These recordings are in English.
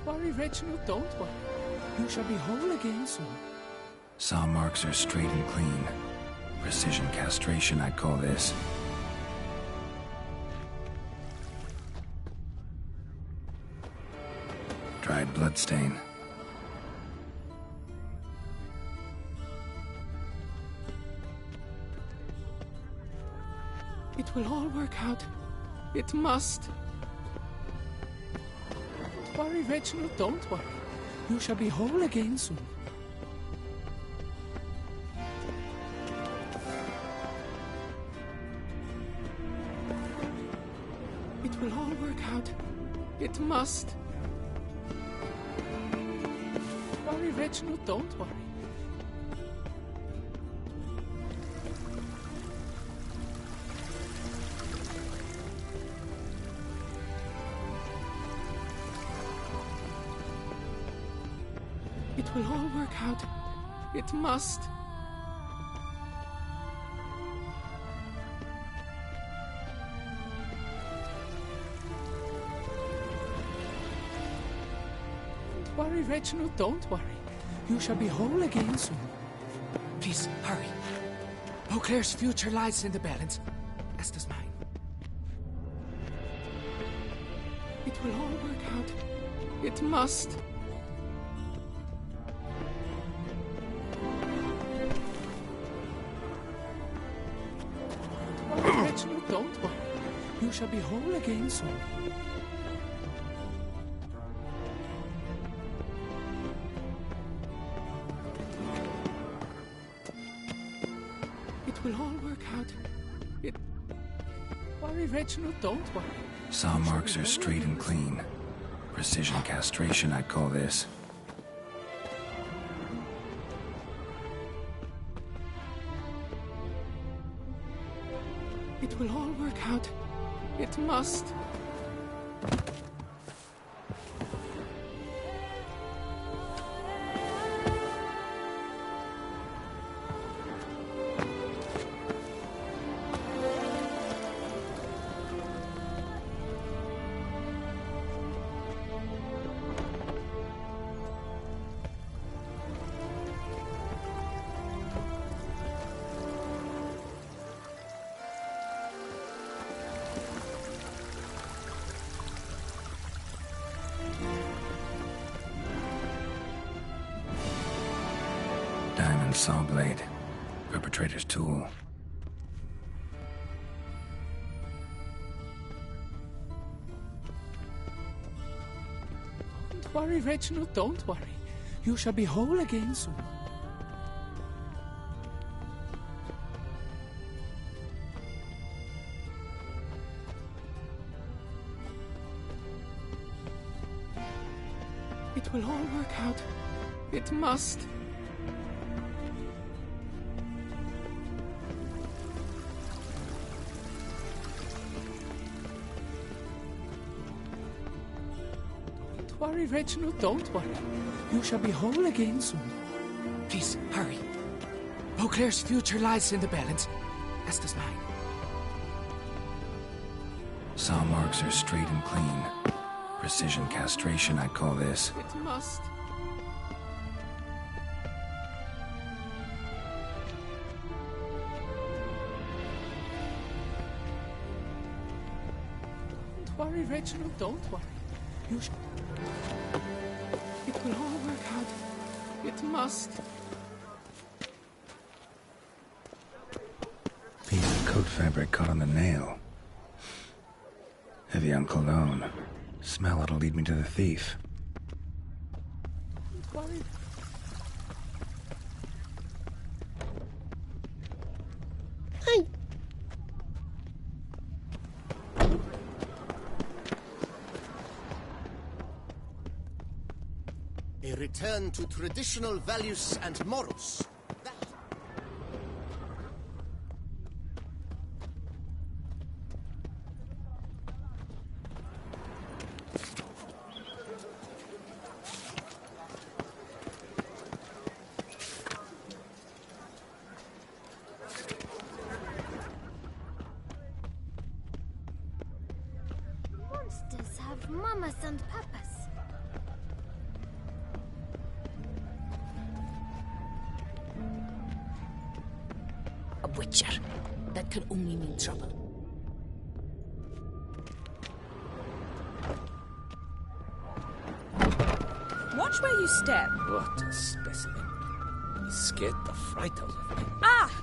Worry, Reginald, don't worry. You shall be whole again soon. Saw marks are straight and clean. Precision castration, I'd call this. Dried bloodstain. It will all work out. It must. Don't worry, Reginald, don't worry. You shall be whole again soon. It will all work out. It must. Don't worry, Reginald, don't worry. It will all work out. It must. Don't worry, Reginald, don't worry. You shall be whole again soon. Please, hurry. Beauclair's future lies in the balance, as does mine. It will all work out. It must. Don't worry. You shall be whole again soon. It will all work out. Worry, Reginald, don't worry. Saw marks are straight and clean. Precision castration, I'd call this. It will all work out. It must. Diamond saw blade. Perpetrator's tool. Don't worry, Reginald, don't worry. You shall be whole again soon. It will all work out. It must. Don't worry, Reginald, don't worry. You shall be whole again soon. Please, hurry. Beauclair's future lies in the balance, as does mine. Saw marks are straight and clean. Precision castration, I'd call this. It must. Don't worry, Reginald, don't worry. You shall. It will all work out. It must. Piece of coat fabric caught on the nail. Heavy on cologne. Smell it'll lead me to the thief. Don't worry. Hi. A return to traditional values and morals. Monsters have mamas and papas. creature. That can only mean trouble. Watch where you step. What a specimen. He scared the fright out of me. Ah!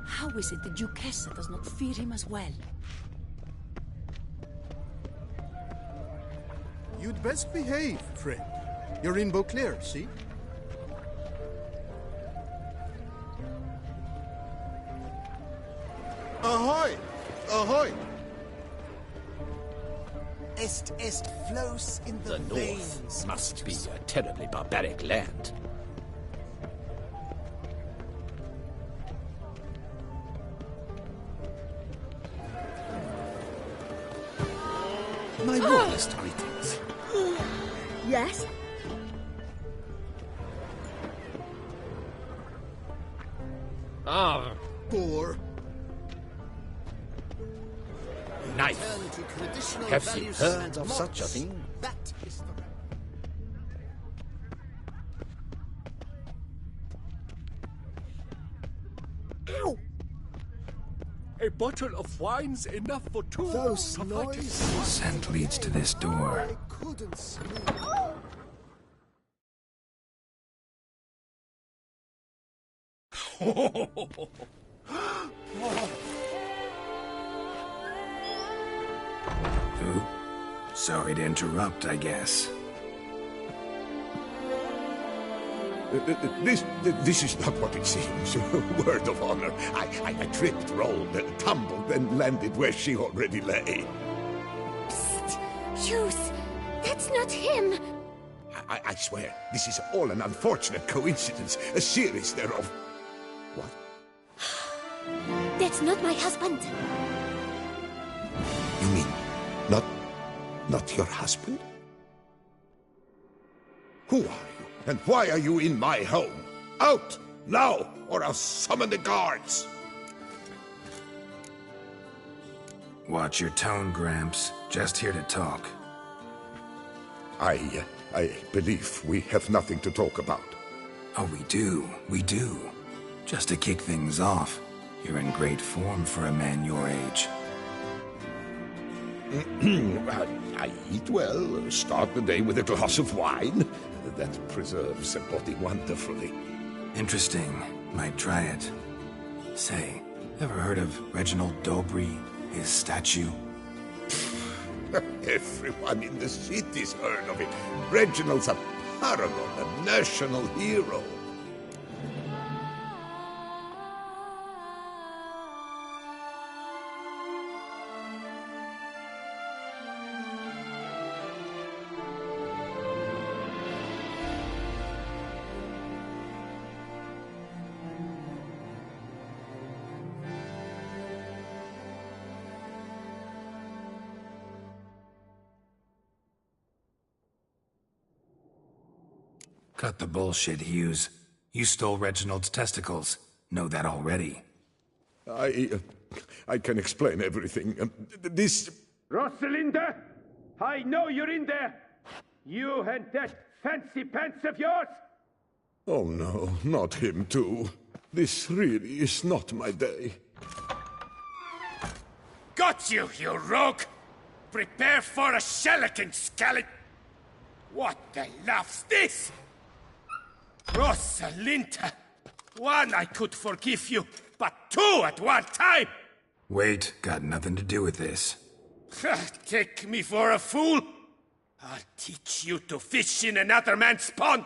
How is it the Duchessa does not fear him as well? You'd best behave, friend. You're in Beauclair, see? Ahoy! Ahoy! Est flows in the veins. North must be a terribly barbaric land. My warmest greetings. Yes? Ah, Poor. knife. Turn to traditional Have you values heard and of such a morals. thing? That is the Ow! A bottle of wine's enough for two. Those to fight noises. Scent leads to this door. I couldn't sleep. Ooh. Sorry to interrupt, I guess. This is not what it seems. Word of honor. I tripped, rolled, tumbled, and landed where she already lay. Psst! Hughes! That's not him! I swear, this is all an unfortunate coincidence, a series thereof. What? That's not my husband. You mean, not your husband? Who are you, and why are you in my home? Out, now, or I'll summon the guards! Watch your tone, Gramps. Just here to talk. I believe we have nothing to talk about. Oh, we do. Just to kick things off, you're in great form for a man your age. I eat well, start the day with a glass of wine. That preserves the body wonderfully. Interesting. Might try it. Say, ever heard of Reginald Dobry, his statue? Everyone in the city's heard of it. Reginald's a paragon, a national hero. Cut the bullshit, Hughes. You stole Reginald's testicles. Know that already. I can explain everything. This... Rosalinda, I know you're in there. You and that fancy pants of yours. Oh no, not him too. This really is not my day. Got you, you rogue. Prepare for a shellacking, scallop. What the laugh's this? Rosalinda, one I could forgive you, but two at one time. Wait, got nothing to do with this. Take me for a fool? I'll teach you to fish in another man's pond.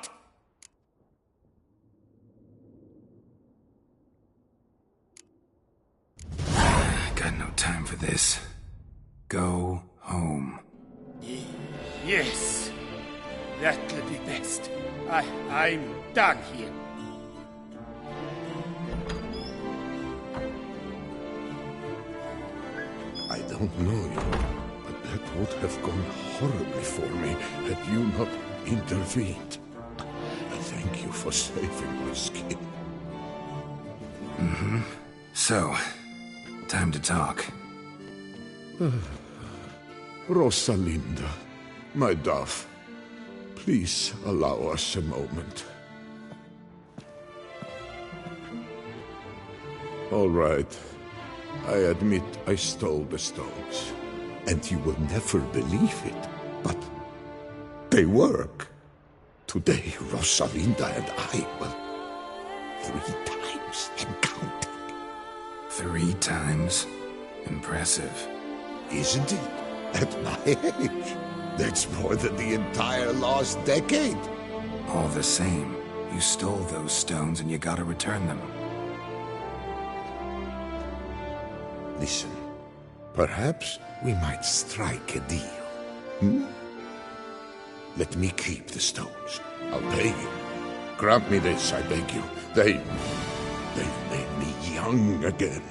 Got no time for this. Go home. Yes, that'll be best. I'm done here. I don't know you, but that would have gone horribly for me had you not intervened. Thank you for saving my skin. So, time to talk. Rosalinda, my dove, Please allow us a moment. All right. I admit I stole the stones. And you will never believe it, but they work. Today, Rosalinda and I will 3 times and counting. 3 times? Impressive. Isn't it? At my age, that's more than the entire last decade. All the same, you stole those stones and you gotta return them. Listen, perhaps we might strike a deal. Hmm? Let me keep the stones. I'll pay you. Grant me this, I beg you. They've made me young again.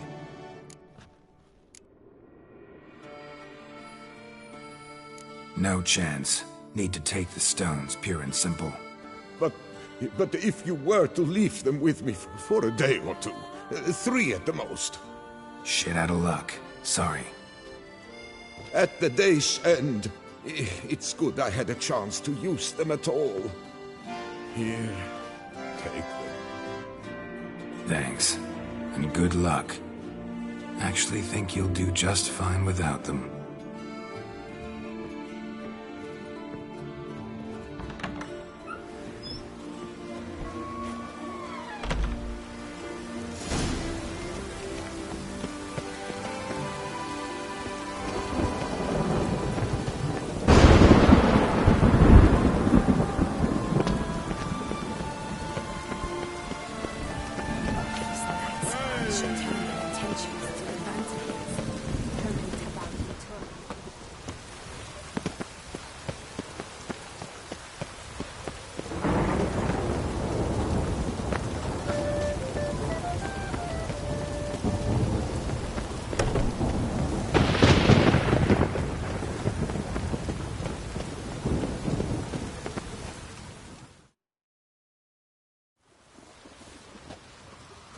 No chance. Need to take the stones, pure and simple. But if you were to leave them with me for a day or 2, 3 at the most. Shit out of luck. Sorry. At the day's end, it's good I had a chance to use them at all. Here, take them. Thanks. And good luck. Actually think you'll do just fine without them.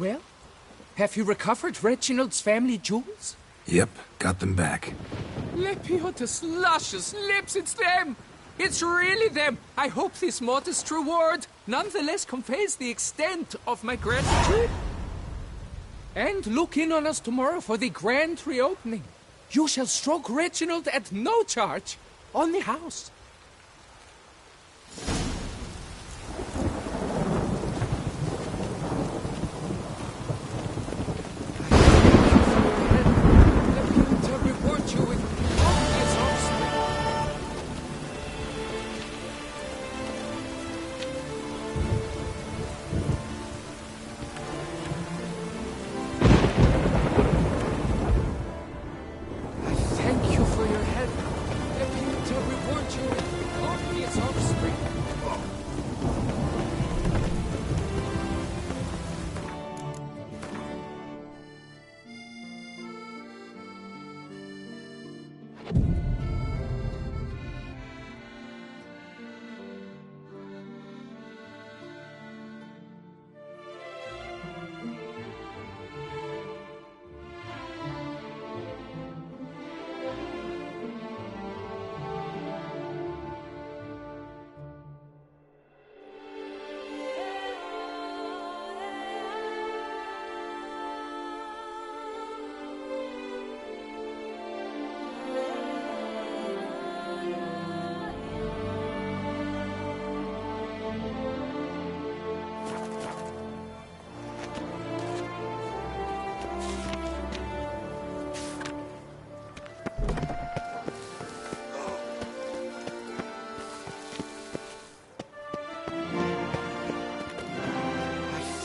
Well, have you recovered Reginald's family jewels? Yep, got them back. Lepiotus luscious lips, it's them! It's really them! I hope this modest reward nonetheless conveys the extent of my gratitude. And look in on us tomorrow for the grand reopening. You shall stroke Reginald at no charge on the house.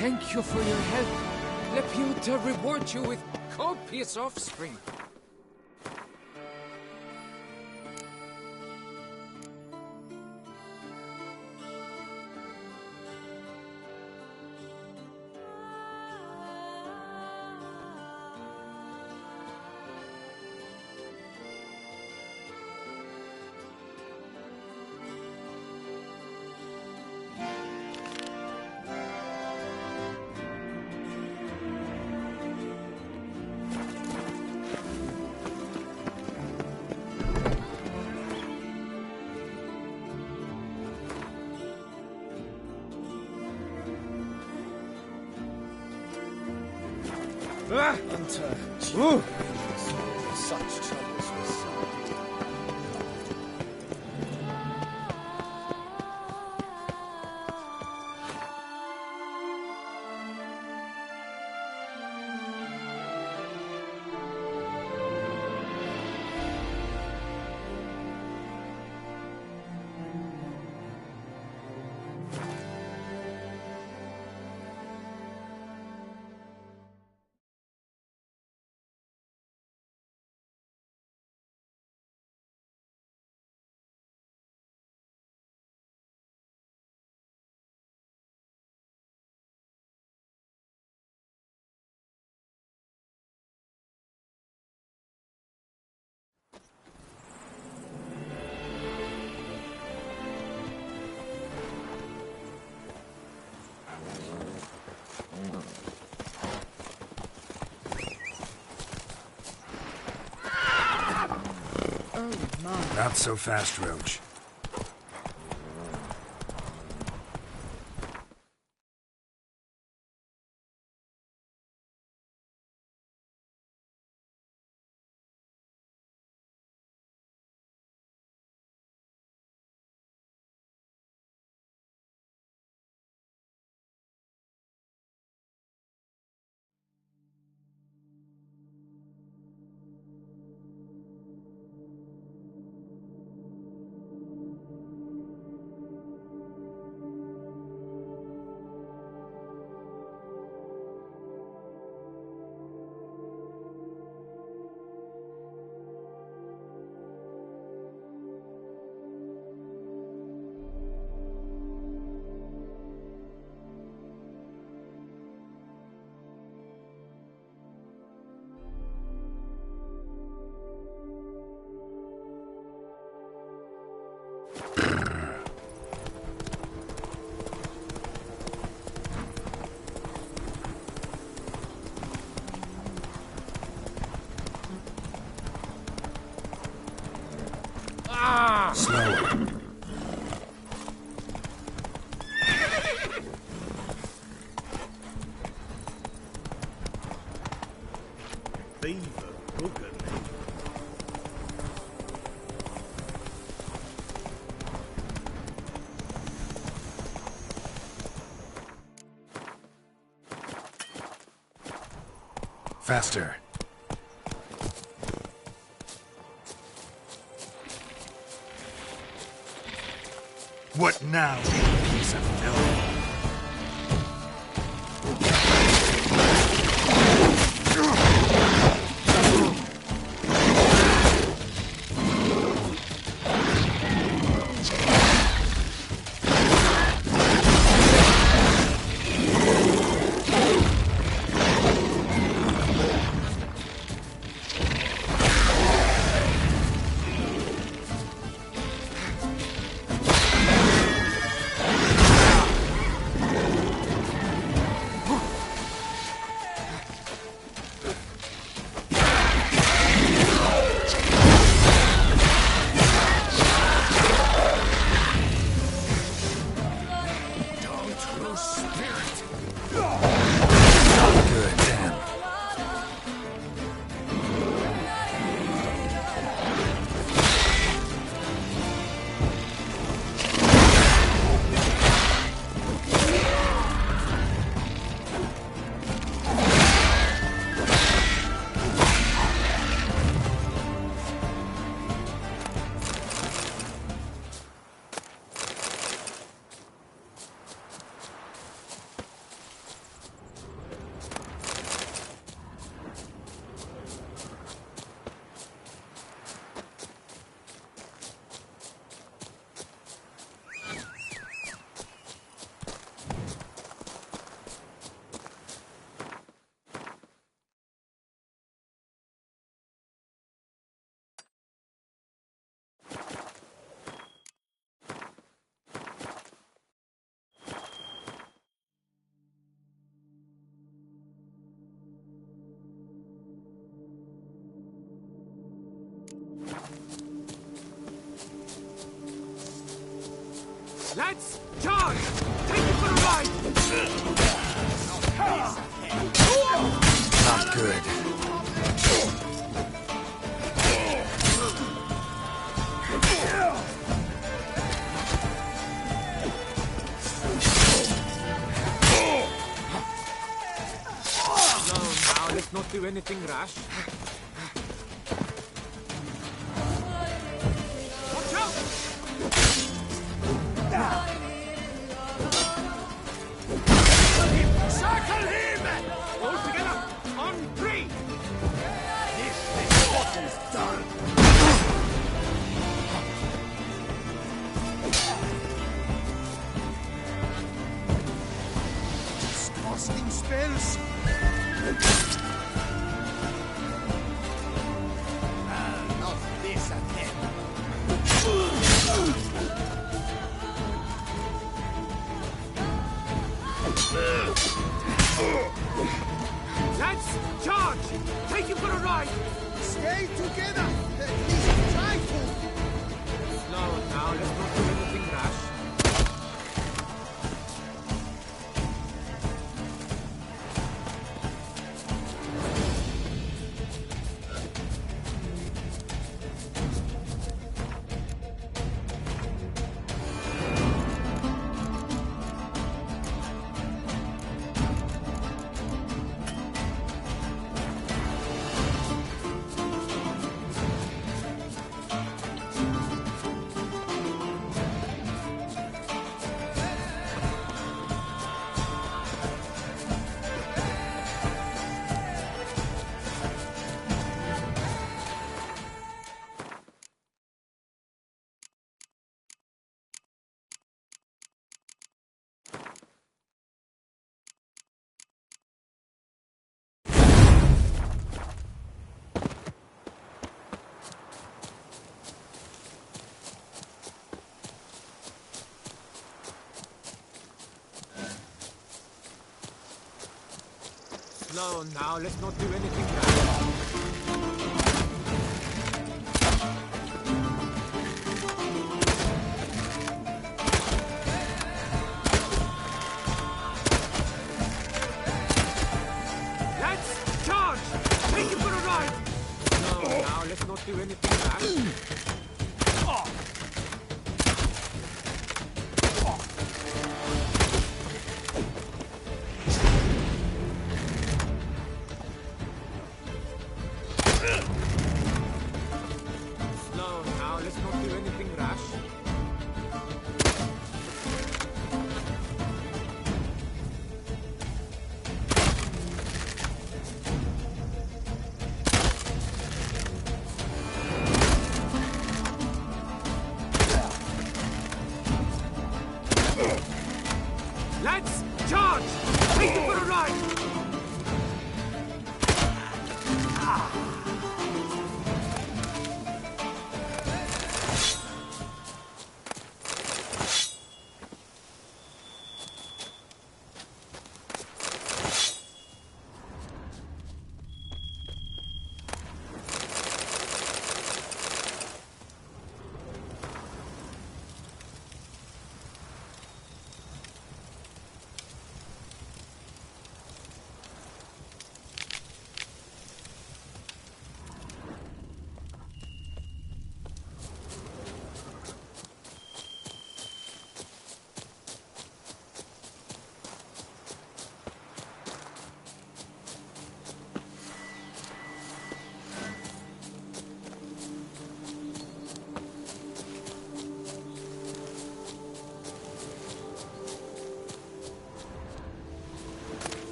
Thank you for your help. Lepiota reward you with copious offspring. Hunter. Ooh. Such troubles with sword. Not so fast, Roach. Slower. Beaver booger me. Faster. What now, you piece of filth? Lads, charge! Take it for a ride! Not Good. Now, let's not do anything rash. Watch out! Circle him! All together, on three! This is what is done. Disgusting spells. Not this again. Lads, charge! Take him for a ride! Stay together. At least try to. Slow now, let's not do anything rash. Slow now, let's not do anything rash. Lads, charge! Take him for a ride! No, now let's not do anything rash. Slow now, let's not do anything rash. Lads, charge! Take him for a ride!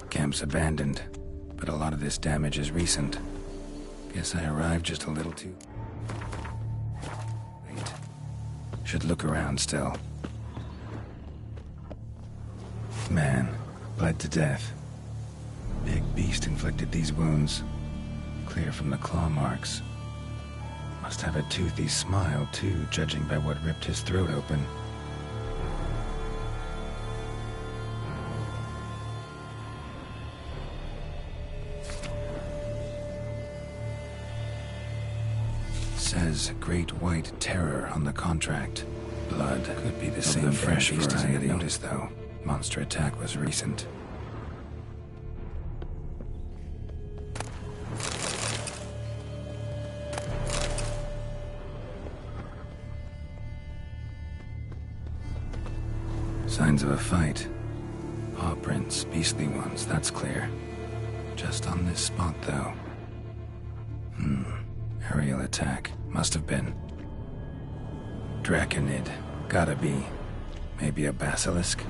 Camp's abandoned, but a lot of this damage is recent. Guess I arrived just a little too... Wait. Should look around still. Man, bled to death. Big beast inflicted these wounds. Clear from the claw marks. Must have a toothy smile, too, judging by what ripped his throat open. Says Great White Terror on the contract. Blood could be the same fresh beast as I had noticed, though. Monster attack was recent. Signs of a fight. Paw prints, beastly ones, that's clear. Just on this spot, though. Aerial attack. Must have been. Draconid. Gotta be. Maybe a basilisk?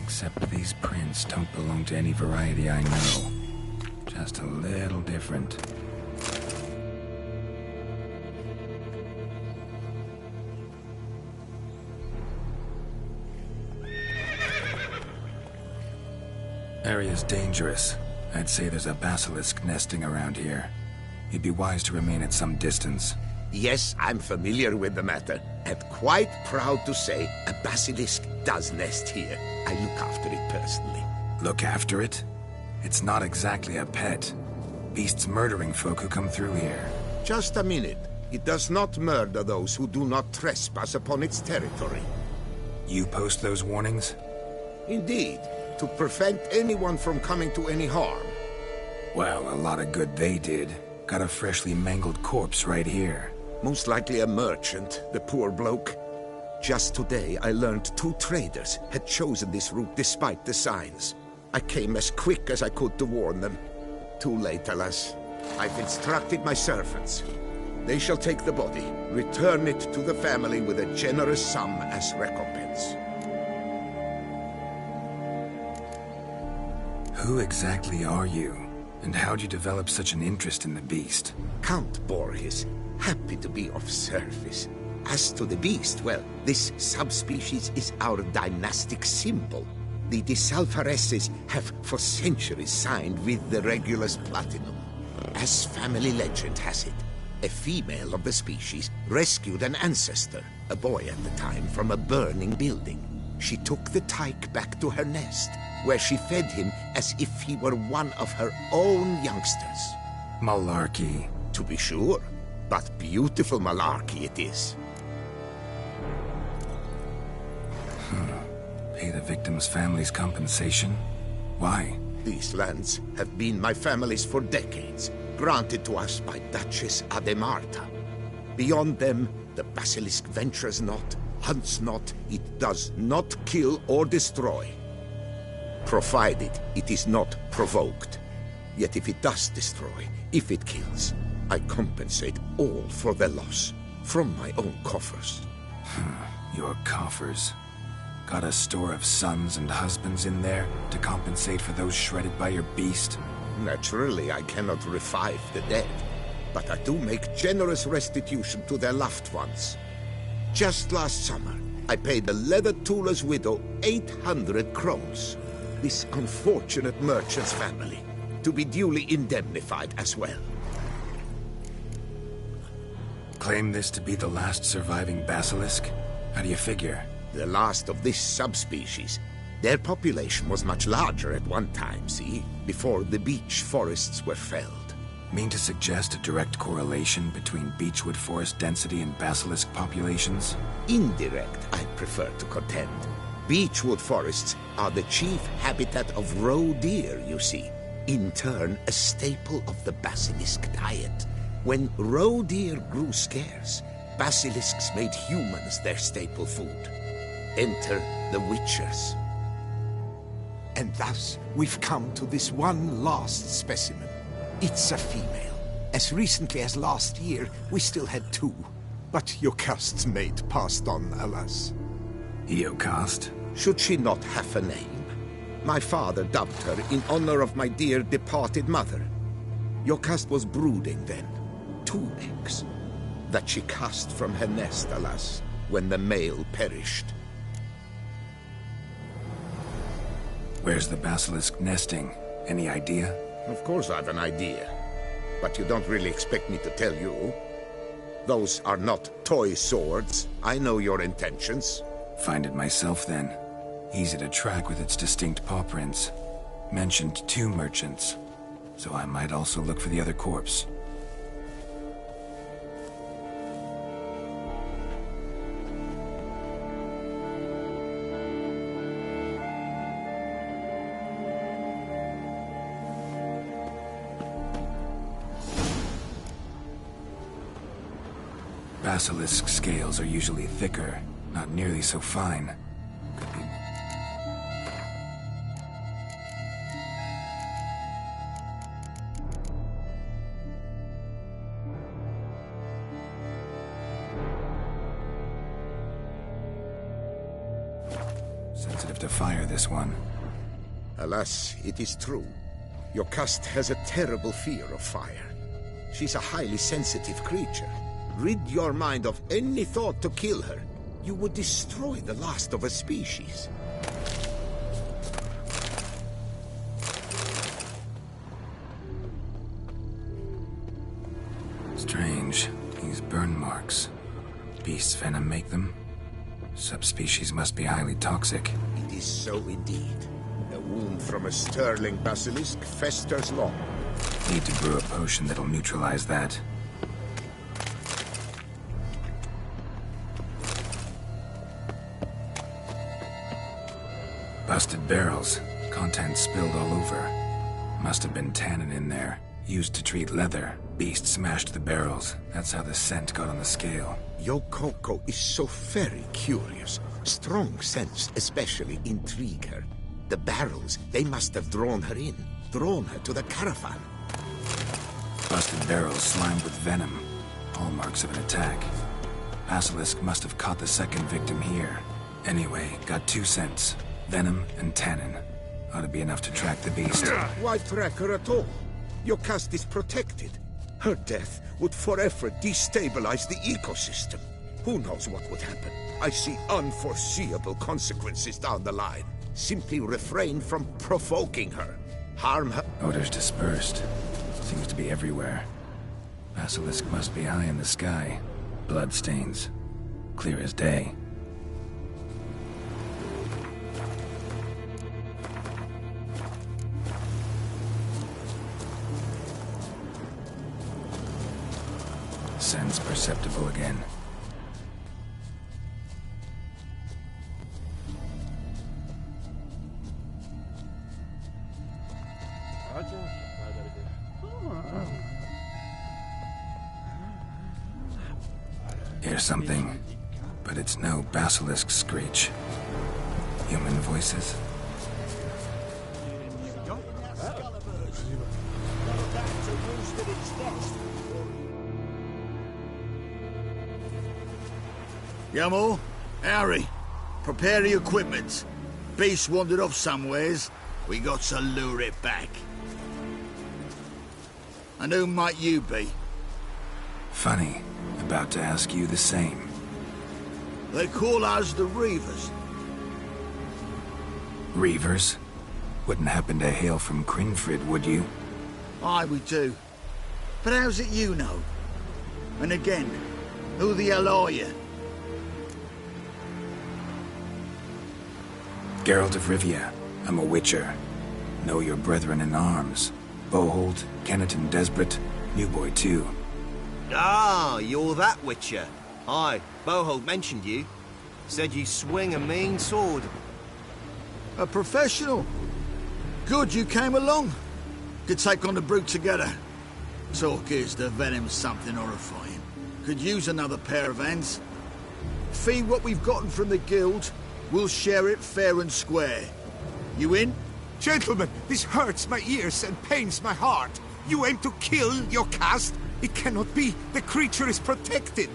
Except these prints don't belong to any variety I know. Just a little different. Area's dangerous. I'd say there's a basilisk nesting around here. You'd be wise to remain at some distance. Yes, I'm familiar with the matter, and quite proud to say a basilisk does nest here. I look after it personally. Look after it? It's not exactly a pet. Beasts murdering folk who come through here. Just a minute. It does not murder those who do not trespass upon its territory. You post those warnings? Indeed, to prevent anyone from coming to any harm. Well, a lot of good they did. Got a freshly mangled corpse right here. Most likely a merchant, the poor bloke. Just today, I learned 2 traders had chosen this route despite the signs. I came as quick as I could to warn them. Too late, alas. I've instructed my servants. They shall take the body, return it to the family with a generous sum as recompense. Who exactly are you? And how'd you develop such an interest in the beast? Count Borges, happy to be of service. As to the beast, well, this subspecies is our dynastic symbol. The Disalfareses have for centuries signed with the Regulus Platinum. As family legend has it, a female of the species rescued an ancestor, a boy at the time, from a burning building. She took the tyke back to her nest, where she fed him as if he were one of her own youngsters. Malarkey. To be sure, but beautiful malarkey it is. Pay the victim's family's compensation? Why? These lands have been my family's for decades, granted to us by Duchess Ademarta. Beyond them, the basilisk ventures not, hunts not, it does not kill or destroy. Provided it is not provoked. Yet if it does destroy, if it kills, I compensate all for the loss, from my own coffers. Your coffers. Got a store of sons and husbands in there to compensate for those shredded by your beast? Naturally, I cannot revive the dead, but I do make generous restitution to their loved ones. Just last summer, I paid the leather tooler's widow 800 crowns. This unfortunate merchant's family, to be duly indemnified as well. Claim this to be the last surviving basilisk? How do you figure? The last of this subspecies. Their population was much larger at one time, see? Before the beech forests were felled. Mean to suggest a direct correlation between beechwood forest density and basilisk populations? Indirect, I prefer to contend. Beechwood forests are the chief habitat of roe deer, you see. In turn, a staple of the basilisk diet. When roe deer grew scarce, basilisks made humans their staple food. Enter the witchers. And thus, we've come to this one last specimen. It's a female. As recently as last year, we still had 2. But Jocast's mate passed on, alas. Jocast? Should she not have a name? My father dubbed her in honor of my dear departed mother. Jocast was brooding then. 2 eggs. That she cast from her nest, alas, when the male perished. Where's the basilisk nesting? Any idea? Of course I have an idea. But you don't really expect me to tell you. Those are not toy swords. I know your intentions. Find it myself, then. Easy to track with its distinct paw prints. Mentioned 2 merchants. So I might also look for the other corpse. Basilisk scales are usually thicker, not nearly so fine. Could be... Sensitive to fire, this one. Alas, it is true. Your caste has a terrible fear of fire. She's a highly sensitive creature. Rid your mind of any thought to kill her. You would destroy the last of a species. Strange. These burn marks. Beast's venom make them? Subspecies must be highly toxic. It is so indeed. A wound from a sterling basilisk festers long. Need to brew a potion that'll neutralize that. Busted barrels. Contents spilled all over. Must have been tannin in there. Used to treat leather. Beast smashed the barrels. That's how the scent got on the scale. Yokoko is so very curious. Strong scents especially intrigue her. The barrels, they must have drawn her in. Drawn her to the caravan. Busted barrels slimed with venom. Hallmarks of an attack. Basilisk must have caught the second victim here. Anyway, got 2 scents. Venom and tannin. Ought to be enough to track the beast. Why track her at all? Your caste is protected. Her death would forever destabilize the ecosystem. Who knows what would happen? I see unforeseeable consequences down the line. Simply refrain from provoking her. Harm her. Odors dispersed. Seems to be everywhere. Basilisk must be high in the sky. Bloodstains. Clear as day. Sense perceptible again. Hear something, but it's no basilisk screech. Human voices. Yamo, Harry, prepare the equipment. Beast wandered off somewheres. We got to lure it back. And who might you be? Funny. About to ask you the same. They call us the Reavers. Reavers? Wouldn't happen to hail from Crinfrid, would you? Aye, we do. But how's it you know? And again, who the hell are you? Geralt of Rivia. I'm a witcher. Know your brethren in arms. Boholt, Kenneton Desperate, New Boy too. Ah, you're that witcher. Aye, Boholt mentioned you. Said you swing a mean sword. A professional. Good you came along. Could take on the brute together. Talk is the venom's something horrifying. Could use another pair of hands. Fee what we've gotten from the guild. We'll share it fair and square. You in? Gentlemen, this hurts my ears and pains my heart. You aim to kill your caste? It cannot be. The creature is protected.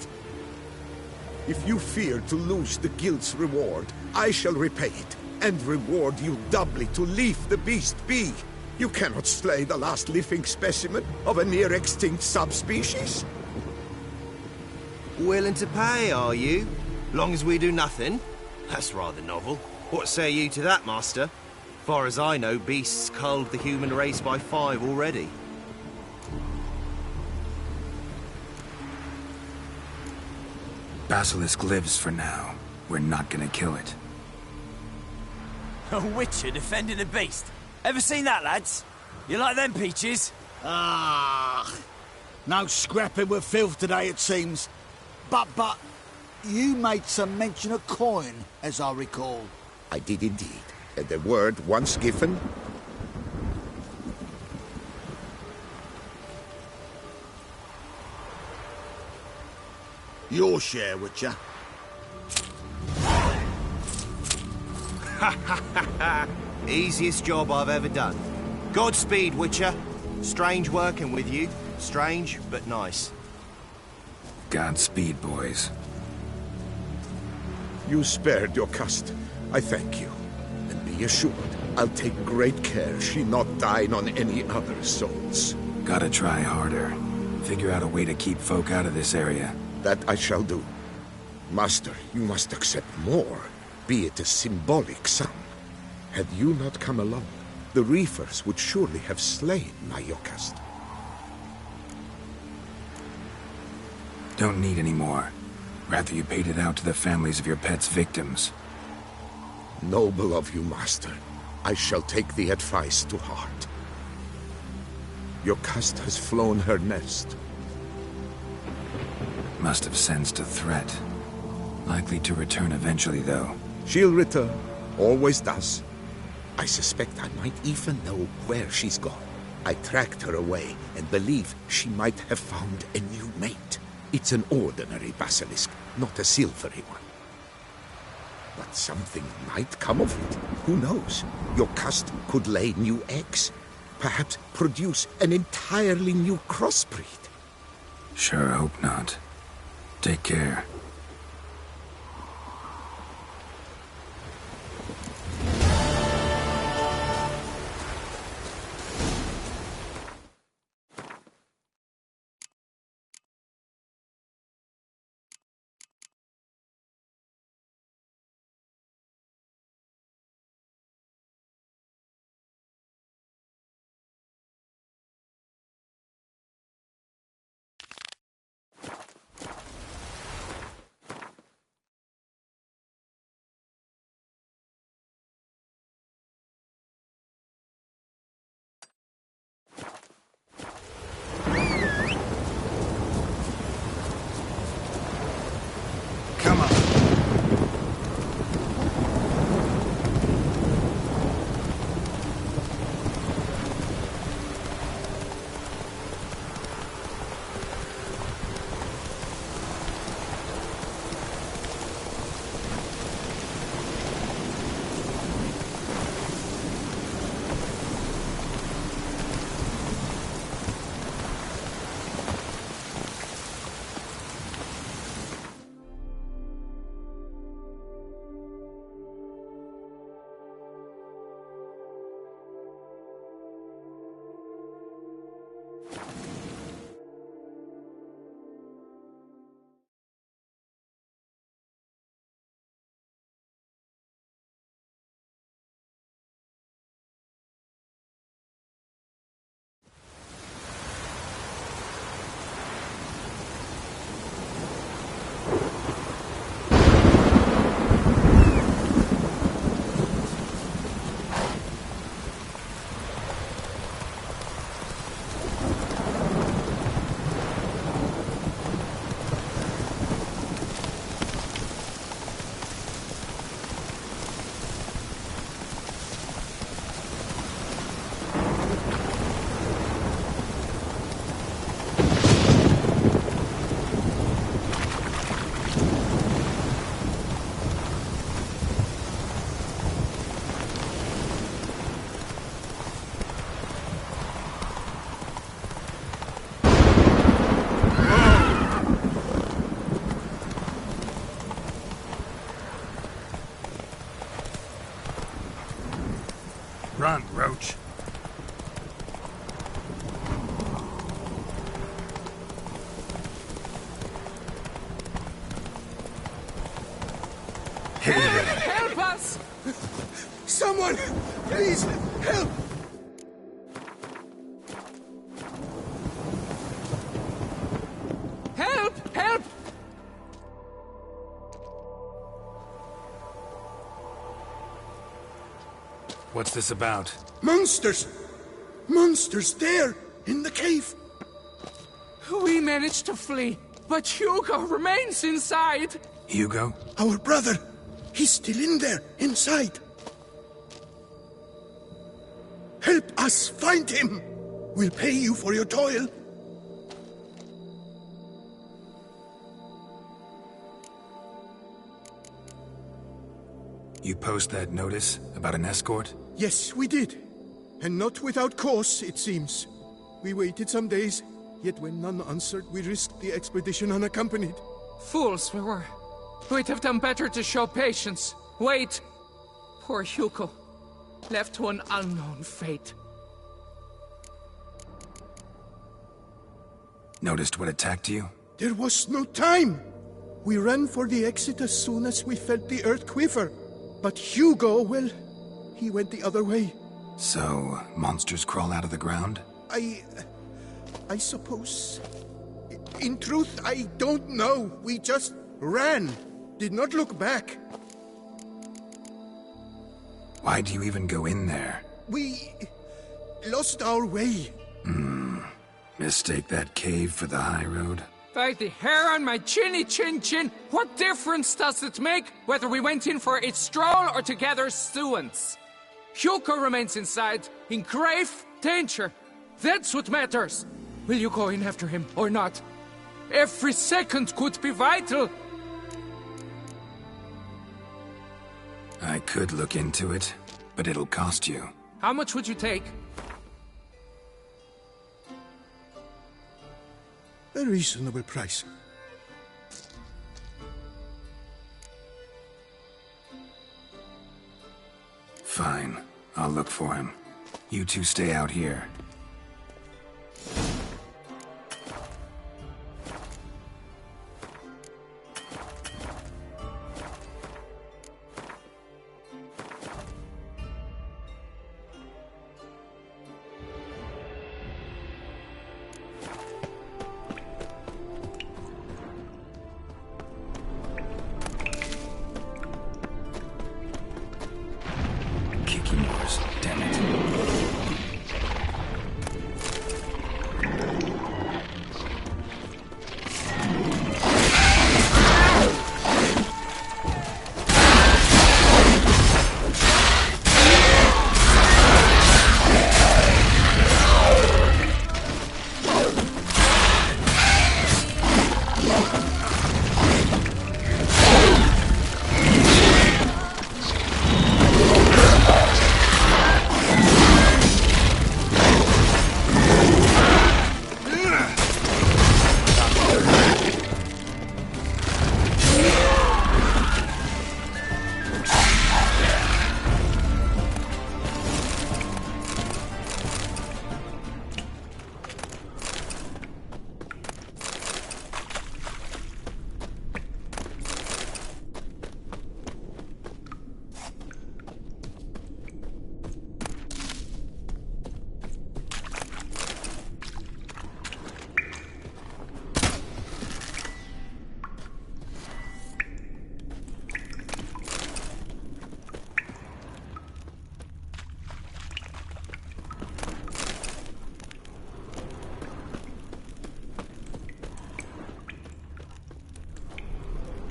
If you fear to lose the guild's reward, I shall repay it, and reward you doubly to leave the beast be. You cannot slay the last living specimen of a near-extinct subspecies. Willing to pay, are you? Long as we do nothing? That's rather novel. What say you to that, master? Far as I know, beasts culled the human race by 5 already. Basilisk lives for now. We're not gonna kill it. A witcher defending a beast. Ever seen that, lads? You like them peaches? Ah, no scrapping with filth today, it seems. But, you made some mention of coin, as I recall. I did indeed. And the word once given... Your share, Witcher. Easiest job I've ever done. Godspeed, Witcher. Strange working with you. Strange, but nice. Godspeed, boys. You spared your cust. I thank you. And be assured, I'll take great care she not dine on any other souls. Gotta try harder. Figure out a way to keep folk out of this area. That I shall do. Master, you must accept more, be it a symbolic sum. Had you not come along, the reefers would surely have slain my Yokast. Don't need any more. Rather you paid it out to the families of your pet's victims. Noble of you, Master. I shall take the advice to heart. Yokast has flown her nest. Must have sensed a threat. Likely to return eventually, though. She'll return. Always does. I suspect I might even know where she's gone. I tracked her away and believe she might have found a new mate. It's an ordinary basilisk, not a silvery one. But something might come of it. Who knows? Yokast could lay new eggs. Perhaps produce an entirely new crossbreed. Sure hope not. Take care. Run, Roach. Help us! Someone! Please, help! Help! Help! What's this about? Monsters! Monsters there, in the cave! We managed to flee, but Hugo remains inside! Hugo? Our brother! He's still in there, inside! Help us find him! We'll pay you for your toil. You post that notice about an escort? Yes, we did. And not without cause, it seems. We waited some days, yet when none answered, we risked the expedition unaccompanied. Fools we were. We'd have done better to show patience. Wait. Poor Hugo. Left to an unknown fate. Noticed what attacked you? There was no time! We ran for the exit as soon as we felt the earth quiver. But Hugo, well, he went the other way. So, monsters crawl out of the ground? I suppose... In truth, I don't know. We just ran. Did not look back. Why do you even go in there? We... lost our way. Mistake that cave for the high road? By the hair on my chinny chin chin, what difference does it make whether we went in for a stroll or to gather students? Hugo remains inside, in grave danger. That's what matters. Will you go in after him or not? Every second could be vital. I could look into it, but it'll cost you. How much would you take? A reasonable price. Fine. I'll look for him. You two stay out here. Kicking yours, damn it.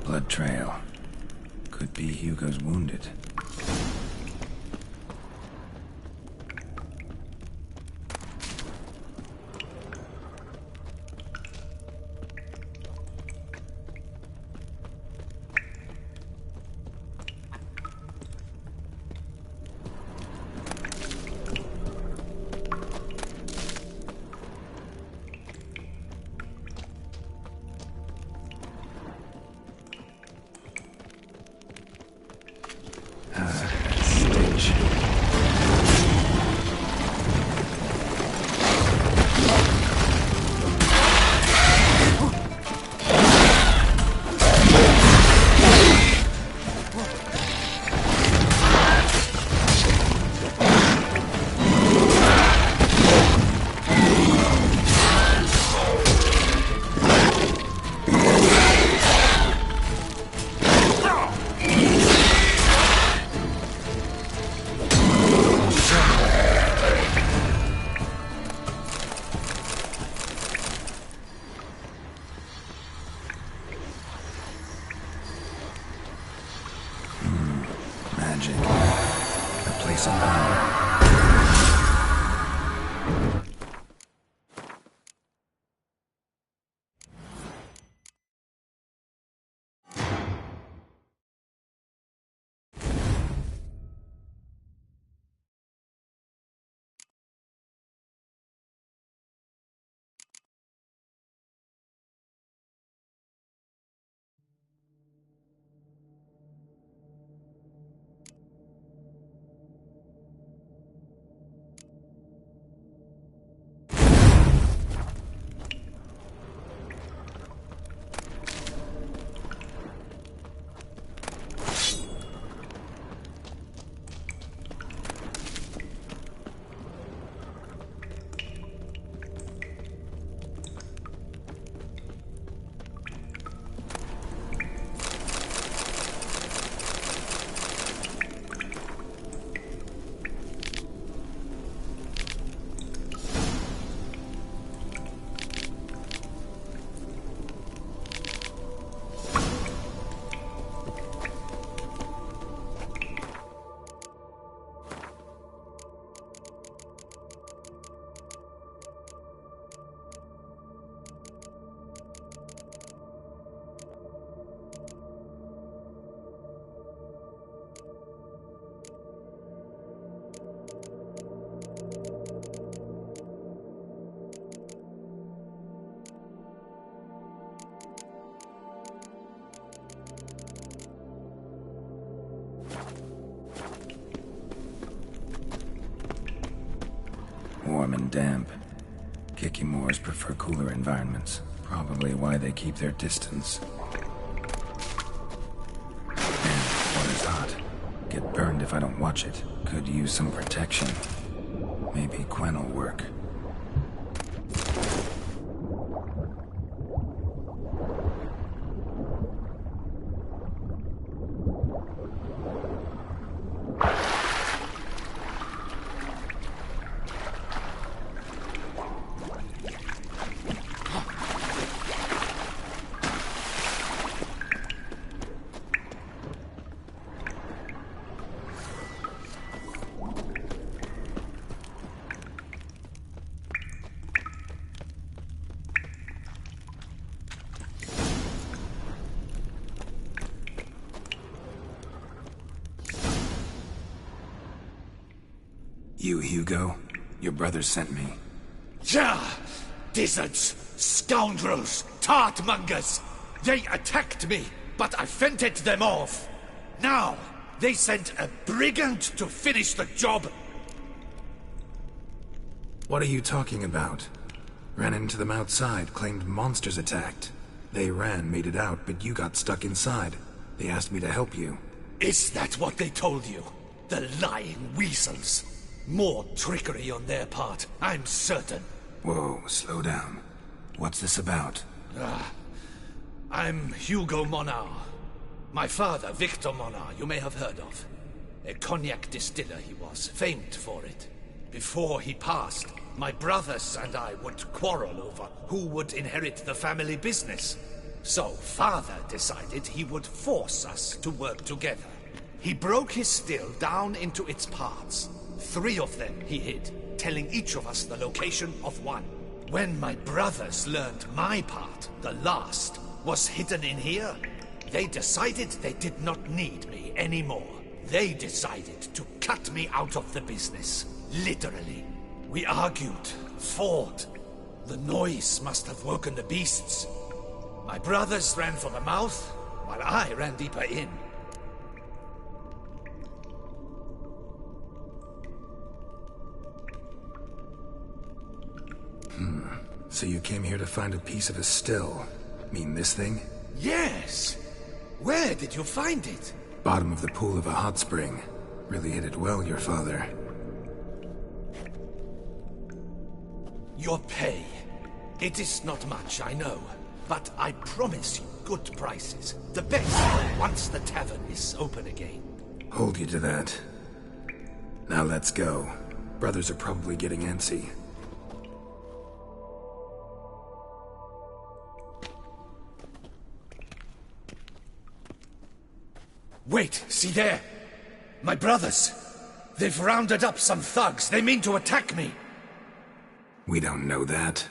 Blood trail. Could be Hugo's wounded. Magic. A place of power. warm and damp. Kikimores prefer cooler environments. Probably why they keep their distance. And water's hot. Get burned if I don't watch it. Could use some protection. Maybe Quen will work. You, Hugo? Your brother sent me. Yeah! Dizzards! Scoundrels! Tartmongers! They attacked me, but I fended them off. Now, they sent a brigand to finish the job. What are you talking about? Ran into them outside, claimed monsters attacked. They ran, made it out, but you got stuck inside. They asked me to help you. Is that what they told you? The lying weasels. More trickery on their part, I'm certain. Whoa, slow down. What's this about? I'm Hugo Monar. My father, Victor Monar, you may have heard of. A cognac distiller he was, famed for it. Before he passed, my brothers and I would quarrel over who would inherit the family business. So father decided he would force us to work together. He broke his still down into its parts. 3 of them he hid, telling each of us the location of one. When my brothers learned my part, the last, was hidden in here, they decided they did not need me anymore. They decided to cut me out of the business, literally. We argued, fought. The noise must have woken the beasts. My brothers ran for the mouth, while I ran deeper in. So you came here to find a piece of a still. Mean this thing? Yes! Where did you find it? Bottom of the pool of a hot spring. Really hit it well, your father. Your pay. It is not much, I know. But I promise you good prices. The best, once the tavern is open again. Hold you to that. Now let's go. Brothers are probably getting antsy. Wait, see there? My brothers. They've rounded up some thugs. They mean to attack me. We don't know that.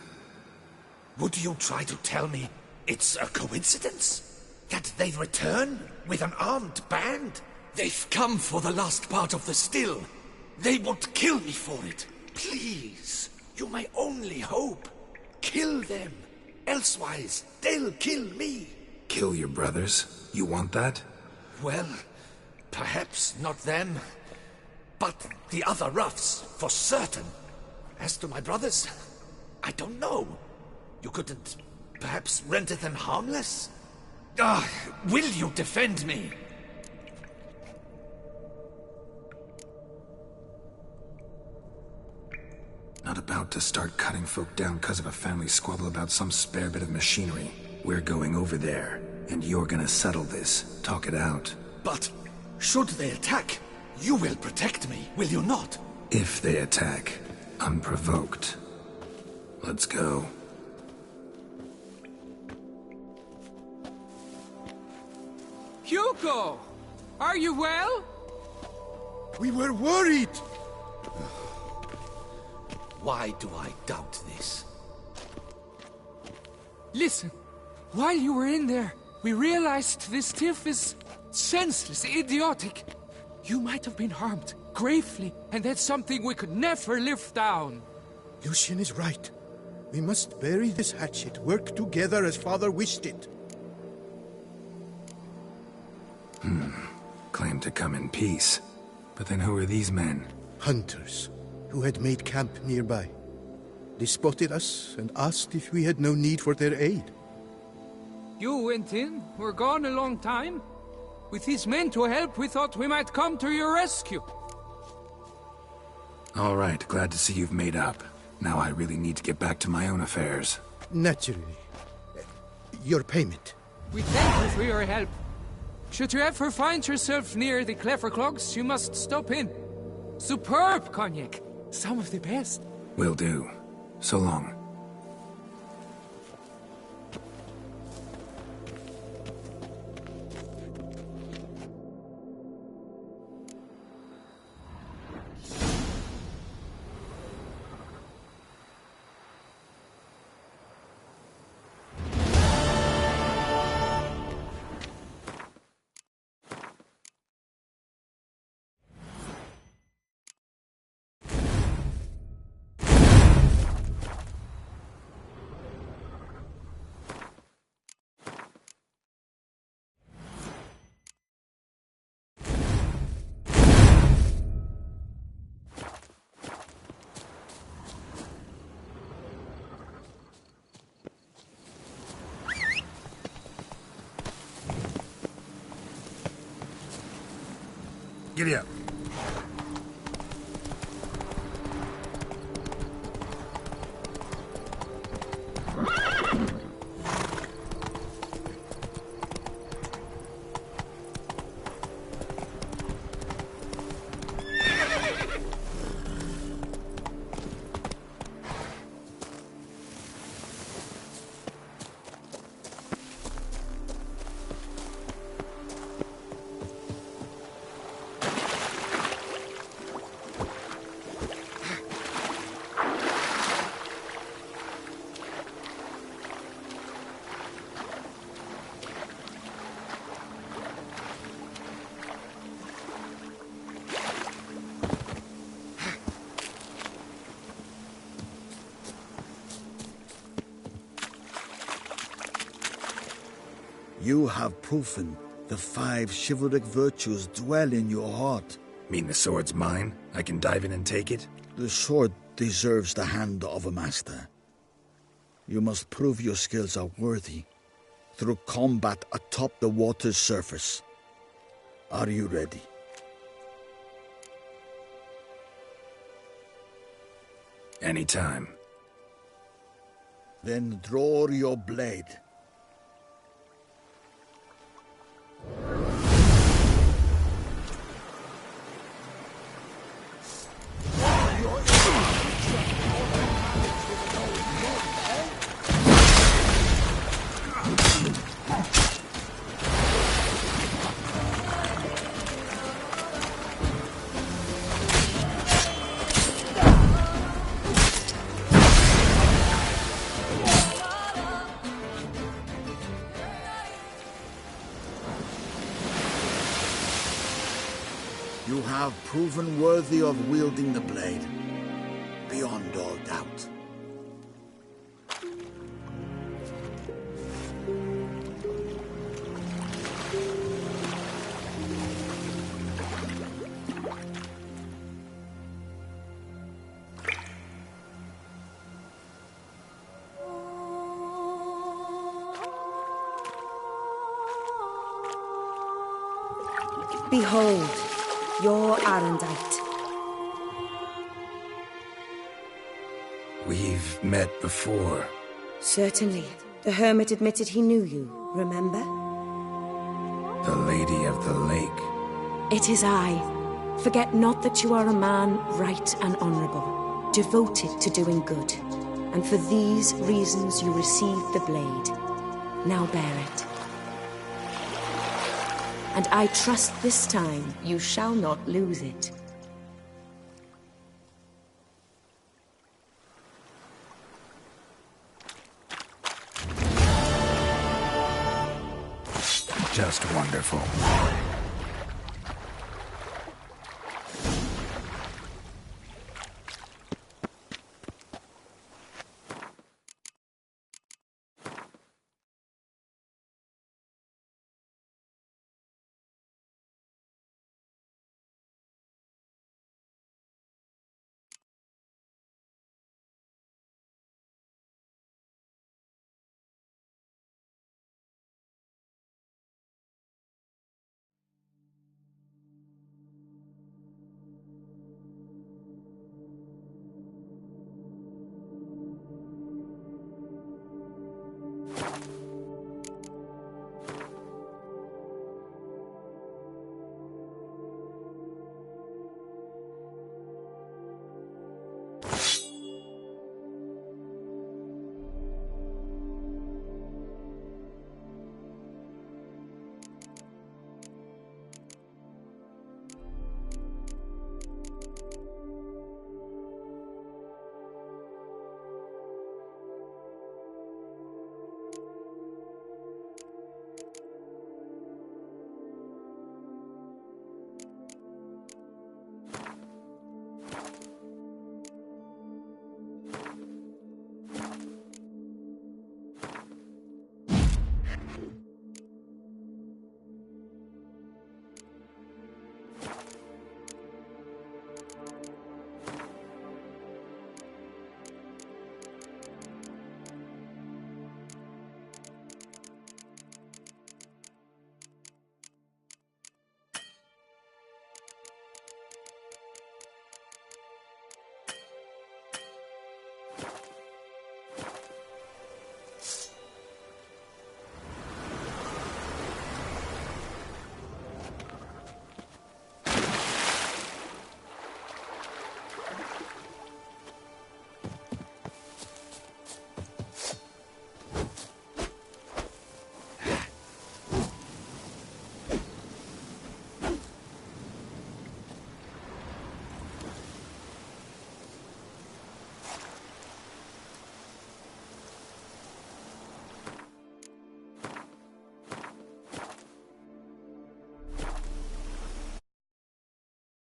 Would you try to tell me it's a coincidence? That they return with an armed band? They've come for the last part of the still. They would kill me for it. Please, you my only hope. Kill them. Elsewise, they'll kill me. Kill your brothers? You want that? Well, perhaps not them, but the other roughs, for certain. As to my brothers, I don't know. You couldn't perhaps render them harmless? Will you defend me? Not about to start cutting folk down because of a family squabble about some spare bit of machinery. We're going over there. And you're gonna settle this. Talk it out. But should they attack, you will protect me, will you not? If they attack, unprovoked. Let's go. Hugo! Are you well? We were worried! Why do I doubt this? Listen, while you were in there, we realized this tiff is senseless, idiotic. You might have been harmed, gravely, and that's something we could never live down. Lucien is right. We must bury this hatchet, work together as Father wished it. Claim to come in peace. But then who are these men? Hunters, who had made camp nearby. They spotted us and asked if we had no need for their aid. You went in, were gone a long time. With his men to help, we thought we might come to your rescue. All right, glad to see you've made up. Now I really need to get back to my own affairs. Naturally. Your payment. We thank you for your help. Should you ever find yourself near the Clever Clogs, you must stop in. Superb cognac. Some of the best. Will do. So long. Giddy up. You have proven the 5 chivalric virtues dwell in your heart. Mean the sword's mine? I can dive in and take it? The sword deserves the hand of a master. You must prove your skills are worthy through combat atop the water's surface. Are you ready? Anytime. Then draw your blade. You have proven worthy of wielding the blade, beyond all doubt. Behold, your Arendite. We've met before. Certainly. The hermit admitted he knew you, remember? The Lady of the Lake. It is I. Forget not that you are a man right and honourable, devoted to doing good. And for these reasons you received the blade. Now bear it. And I trust this time you shall not lose it. Just wonderful.